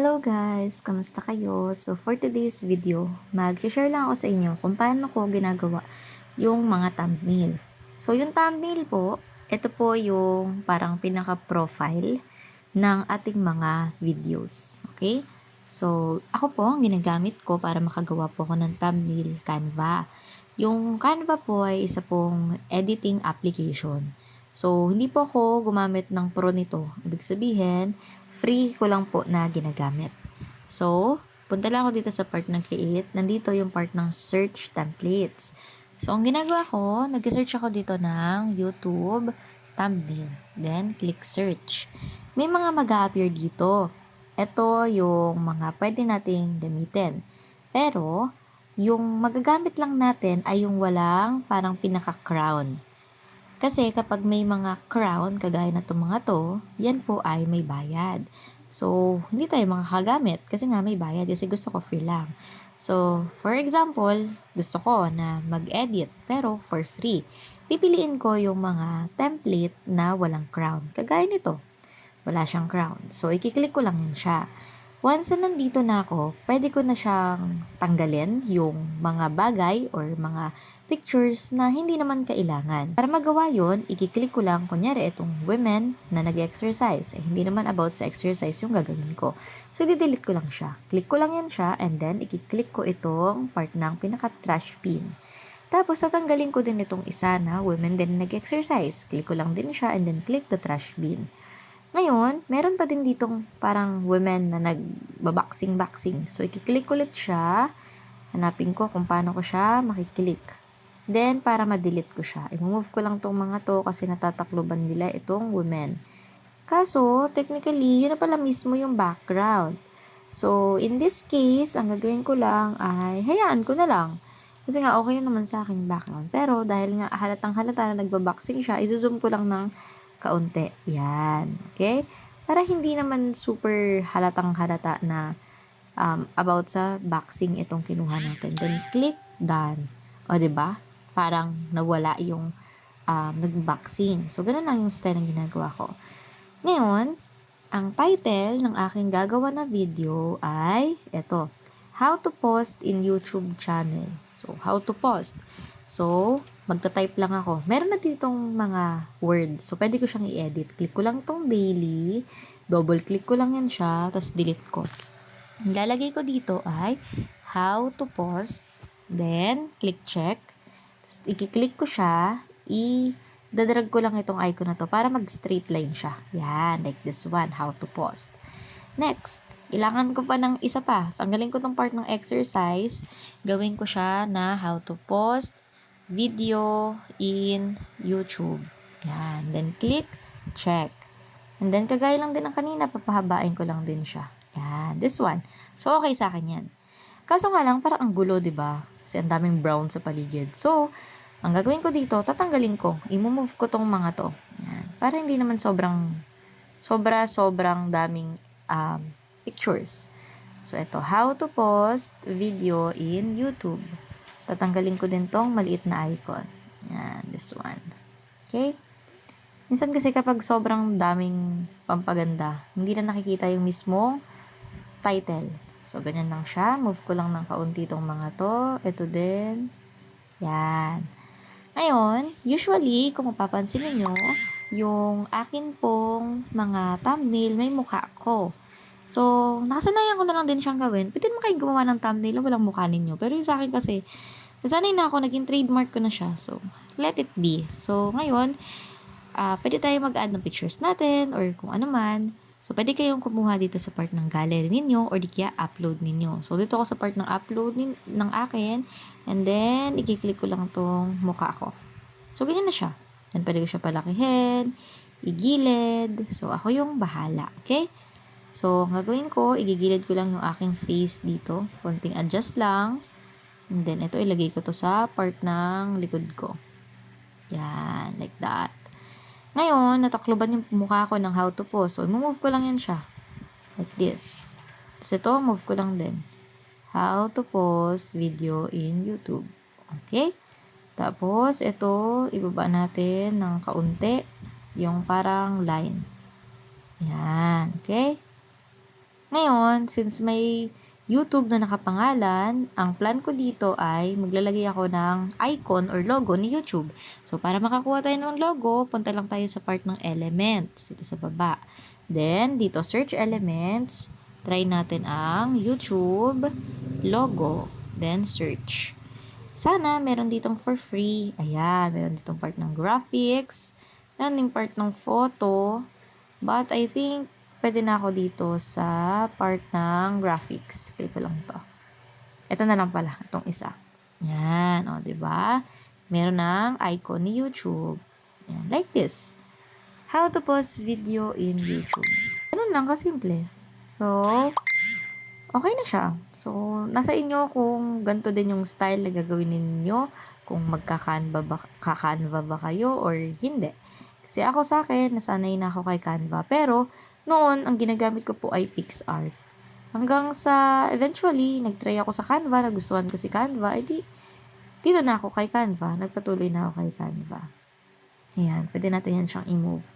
Hello guys! Kamusta kayo? So for today's video, mag-share lang ako sa inyo kung paano ko ginagawa yung mga thumbnail. So yung thumbnail po, ito po yung parang pinaka-profile ng ating mga videos. Okay? So ako po, ang ginagamit ko para makagawa po ako ng thumbnail, Canva. Yung Canva po ay isa pong editing application. So hindi po ako gumamit ng pro nito. Ibig sabihin, free ko lang po na ginagamit. So, punta lang ako dito sa part ng create. Nandito yung part ng search templates. So, ang ginagawa ko, nag-search ako dito ng YouTube thumbnail. Then, click search. May mga mag-a-appear dito. Ito yung mga pwede nating gamitin. Pero, yung magagamit lang natin ay yung walang parang pinaka-crown. Kasi kapag may mga crown, kagaya na itong mga to, yan po ay may bayad. So, hindi tayo makakagamit kasi nga may bayad kasi gusto ko free lang. So, for example, gusto ko na mag-edit pero for free. Pipiliin ko yung mga template na walang crown. Kagaya nito, wala siyang crown. So, ikiklik ko lang yan siya. Once na nandito na ako, pwede ko na siyang tanggalin yung mga bagay or mga pictures na hindi naman kailangan. Para magawa yon, ikiklik ko lang, kunyari itong women na nag-exercise. Hindi naman about sa exercise yung gagawin ko. So, i-delete ko lang siya. Click ko lang yan siya and then ikiklik ko itong part ng pinaka-trash bin. Tapos, tatanggalin ko din itong isa na women din nag-exercise. Click ko lang din siya and then click the trash bin. Ngayon, meron pa din ditong parang women na nagbaboxing-boxing. So, ikiklik ulit siya. Hanapin ko kung paano ko siya makiklik. Then, para ma-delete ko siya, i-move ko lang tong mga to kasi natatakloban nila itong women. Kaso, technically, yun na pala mismo yung background. So, in this case, ang gagawin ko lang ay hayaan ko na lang. Kasi nga, okay naman sa akin background. Pero, dahil nga halatang halata na nagbaboxing siya, i-zoom ko lang ng kaunti. Yan. Okay? Para hindi naman super halatang halata na about sa boxing itong kinuha natin. Then, click done. O, diba? Parang nawala yung nag-boxing. So, ganun lang yung style ng ginagawa ko. Ngayon, ang title ng aking gagawa na video ay ito. How to post in YouTube channel. So, how to post. So, magta-type lang ako. Meron na ditong mga words. So, pwede ko siyang i-edit. Click ko lang tong daily. Double click ko lang yan siya. Tapos, delete ko. Ang lalagay ko dito ay how to post. Then, click check. Tapos, i-click ko siya. Dadrag ko lang itong icon na to para mag-straight line siya. Yan, like this one. How to post. Next, kailangan ko pa ng isa pa. Tanggalin ko tong part ng exercise. Gawin ko siya na how to post video in YouTube. Yan. Then, click, check. And then, kagaya lang din ng kanina, papahabain ko lang din siya. Yan. This one. So, okay sa akin yan. Kaso nga lang, parang ang gulo, diba? Kasi ang daming brown sa paligid. So, ang gagawin ko dito, tatanggalin ko. I-move ko tong mga to. Yan. Para hindi naman sobrang daming pictures. So, ito. How to post video in YouTube. Tatanggalin ko din tong maliit na icon. Yan, this one. Okay? Minsan kasi kapag sobrang daming pampaganda, hindi na nakikita yung mismong title. So, ganyan lang siya. Move ko lang ng kaunti tong mga to. Ito din. Yan. Ngayon, usually, kung mapapansin niyo, yung akin pong mga thumbnail, may mukha ko. So, nakasanayan ko na lang din siyang gawin. Pwede naman kayong gumawa ng thumbnail na walang mukha ninyo. Pero yung sa akin kasi, nasanay na ako, naging trademark ko na siya. So, let it be. So, ngayon, pwede tayo mag-add ng pictures natin or kung ano man. So, pwede kayong kumuha dito sa part ng gallery ninyo or di kaya upload ninyo. So, dito ako sa part ng upload ng akin. And then, ikiklik ko lang tong mukha ko. So, ganyan na siya. Then, pwede ko siya palakihin, igilid. So, ako yung bahala. Okay? So, ang gagawin ko, igigilid ko lang yung aking face dito. Konting adjust lang. And then, ito ilagay ko to sa part ng likod ko. Yan, like that. Ngayon, natakloban yung mukha ko ng how to post. So, move ko lang yan siya. Like this. Tapos ito, move ko lang din. How to post video in YouTube. Okay? Tapos, ito, ibaba natin ng kaunti. Yung parang line. Yan. Okay? Ngayon, since may YouTube na nakapangalan, ang plan ko dito ay maglalagay ako ng icon or logo ni YouTube. So, para makakuha tayo ng logo, punta lang tayo sa part ng elements, dito sa baba. Then, dito, search elements, try natin ang YouTube logo. Then, search. Sana, meron ditong for free. Ayan, meron ditong part ng graphics, meron din part ng photo, but I think pwede na ako dito sa part ng graphics. Click ko lang to. Ito na lang pala, itong isa. Yan, o, diba? Meron ng icon ni YouTube. Yan, like this. How to post video in YouTube. Ganun lang, kasimple. So, okay na siya. So, nasa inyo kung ganito din yung style na gagawin ninyo, kung magka-Canva ba kayo or hindi. Kasi ako sa akin, nasanay na ako kay Canva. Pero, noon, ang ginagamit ko po ay PixArt. Hanggang sa, eventually, nag-try ako sa Canva, nagustuhan ko si Canva, edi, dito na ako kay Canva. Nagpatuloy na ako kay Canva. Ayan, pwede natin yan siyang i-move.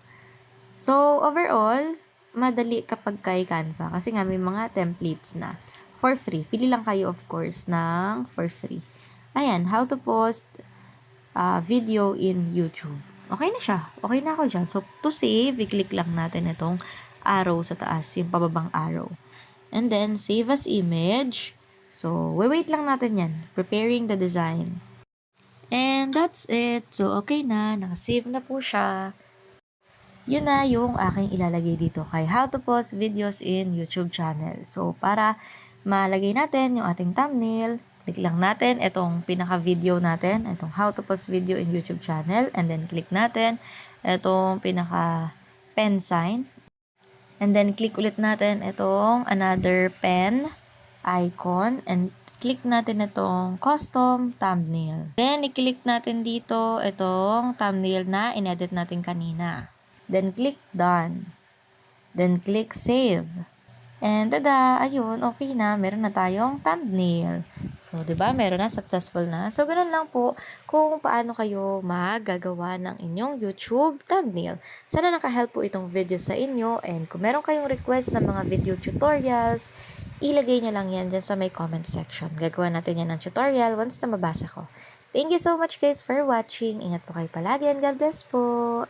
So, overall, madali kapag kay Canva. Kasi nga, may mga templates na for free. Pili lang kayo, of course, ng for free. Ayan, how to post video in YouTube. Okay na siya. Okay na ako dyan. So, to save, i-click lang natin itong arrow sa taas, yung pababang arrow. And then, save as image. So, wait lang natin yan. Preparing the design. And that's it. So, okay na. Nakasave na po siya. Yun na yung aking ilalagay dito kay How to Post Videos in YouTube channel. So, para malagay natin yung ating thumbnail, click lang natin itong pinaka-video natin, itong How to Post Video in YouTube channel, and then click natin itong pinaka-pen sign. And then, click ulit natin itong another pen icon, and click natin itong custom thumbnail. Then, i-click natin dito itong thumbnail na inedit natin kanina. Then, click done. Then, click save. And, tada, ayun, okay na. Meron na tayong thumbnail. So, diba, meron na, successful na. So, ganun lang po kung paano kayo magagawa ng inyong YouTube thumbnail. Sana nakahelp po itong video sa inyo. And kung meron kayong request ng mga video tutorials, ilagay nyo lang yan dyan sa may comment section. Gagawa natin yan ng tutorial once na mabasa ko. Thank you so much guys for watching. Ingat po kayo palagi and God bless po.